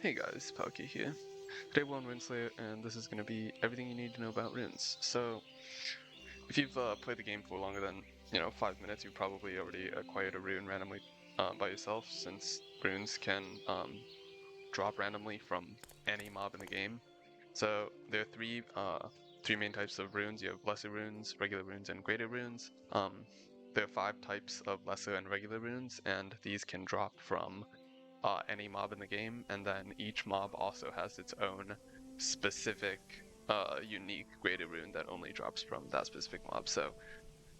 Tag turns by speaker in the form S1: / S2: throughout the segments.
S1: Hey guys, Palki here. Today we're on Runeslayer, and this is going to be everything you need to know about runes. So, if you've played the game for longer than 5 minutes, you've probably already acquired a rune randomly by yourself, since runes can drop randomly from any mob in the game. So there are three main types of runes. You have lesser runes, regular runes, and greater runes. There are 5 types of lesser and regular runes, and these can drop from any mob in the game, and then each mob also has its own specific unique greater rune that only drops from that specific mob. So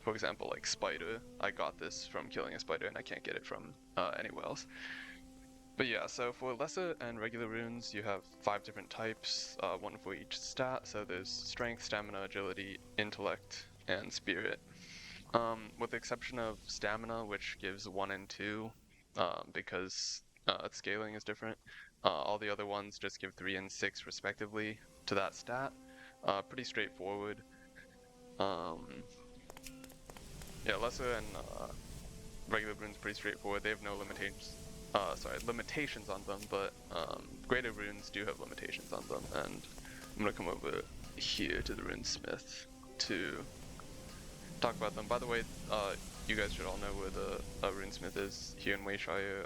S1: for example, like spider, I got this from killing a spider and I can't get it from anywhere else. But yeah, so for lesser and regular runes, you have 5 different types, one for each stat. So there's strength, stamina, agility, intellect, and spirit. With the exception of stamina, which gives 1 and 2, because its scaling is different. All the other ones just give 3 and 6 respectively to that stat. Pretty straightforward. Yeah, lesser and regular runes pretty straightforward. They have no limitations on them, but greater runes do have limitations on them, and I'm gonna come over here to the runesmith to talk about them. By the way, you guys should all know where the runesmith is here in Wayshire.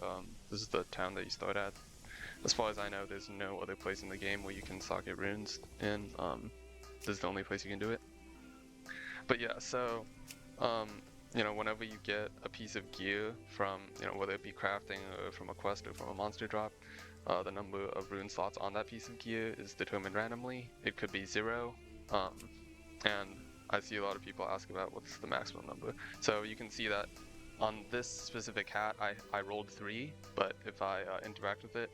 S1: This is the town that you start at. As far as I know, there's no other place in the game where you can socket runes in. This is the only place you can do it. But yeah, so whenever you get a piece of gear from, whether it be crafting or from a quest or from a monster drop, the number of rune slots on that piece of gear is determined randomly. It could be 0, and I see a lot of people ask about what's the maximum number. So you can see that on this specific hat, I rolled 3, but if I interact with it,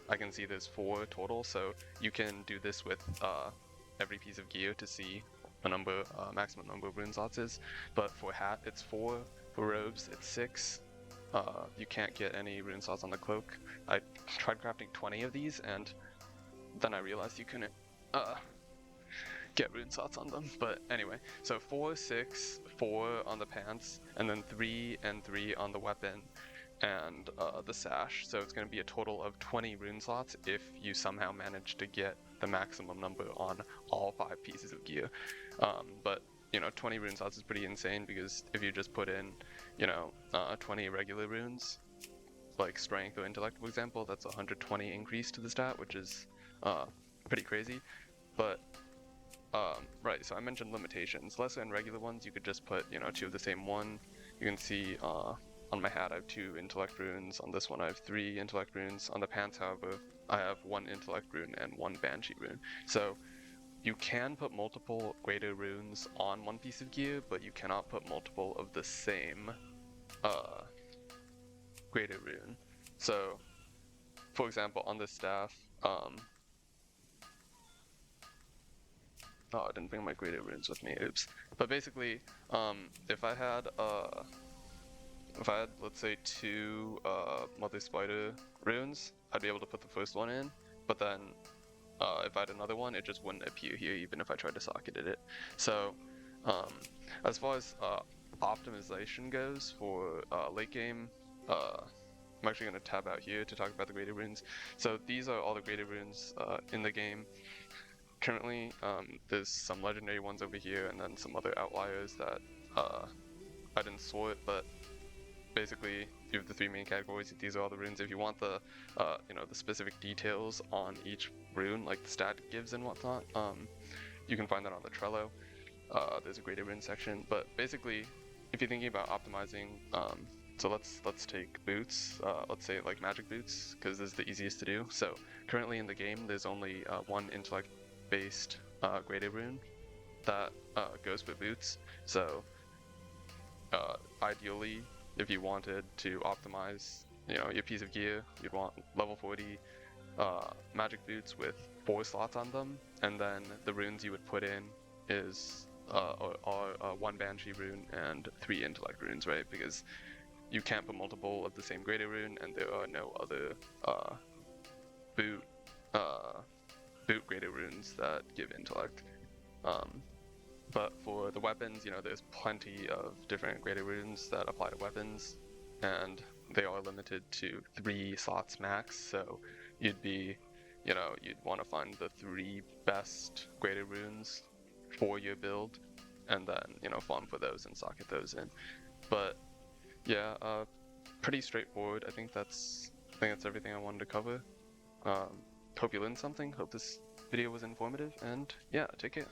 S1: I can see there's 4 total. So you can do this with every piece of gear to see a maximum number of rune slots is. But for hat, it's 4. For robes, it's 6. You can't get any rune slots on the cloak. I tried crafting 20 of these, and then I realized you couldn't get rune slots on them. But anyway, so 4, 6, 4 on the pants, and then 3 and 3 on the weapon and the sash. So it's going to be a total of 20 rune slots if you somehow manage to get the maximum number on all 5 pieces of gear. But 20 rune slots is pretty insane, because if you just put in 20 regular runes, like strength or intellect for example, that's 120 increase to the stat, which is pretty crazy. But right, so I mentioned limitations. Lesser and regular ones, you could just put 2 of the same one. You can see on my hat I have 2 intellect runes, on this one I have 3 intellect runes. On the pants, however, I have 1 intellect rune and 1 banshee rune. So you can put multiple greater runes on one piece of gear, but you cannot put multiple of the same greater rune. So for example, on this staff, oh, I didn't bring my greater runes with me, oops. But basically, if I had let's say 2 mother spider runes, I'd be able to put the first one in, but then if I had another one, it just wouldn't appear here even if I tried to socket it. So as far as optimization goes for late game, I'm actually going to tab out here to talk about the greater runes. So these are all the greater runes in the game. Currently, there's some legendary ones over here, and then some other outliers that I didn't sort, but basically you have the 3 main categories. These are all the runes. If you want the the specific details on each rune, like the stat it gives and whatnot, you can find that on the Trello. There's a greater rune section. But basically, if you're thinking about optimizing, so let's take boots, let's say like magic boots, because this is the easiest to do. So currently in the game, there's only 1 intellect based greater rune that goes with boots. So ideally, if you wanted to optimize your piece of gear, you'd want level 40 magic boots with 4 slots on them, and then the runes you would put in are 1 banshee rune and 3 intellect runes, right? Because you can't put multiple of the same greater rune, and there are no other boot greater runes that give intellect. But for the weapons, there's plenty of different greater runes that apply to weapons, and they are limited to 3 slots max. So you'd be you know, you'd want to find the 3 best graded runes for your build, and then, you know, farm for those and socket those in. But yeah, pretty straightforward. I think that's everything I wanted to cover. Hope you learned something. Hope this video was informative, and yeah, take care.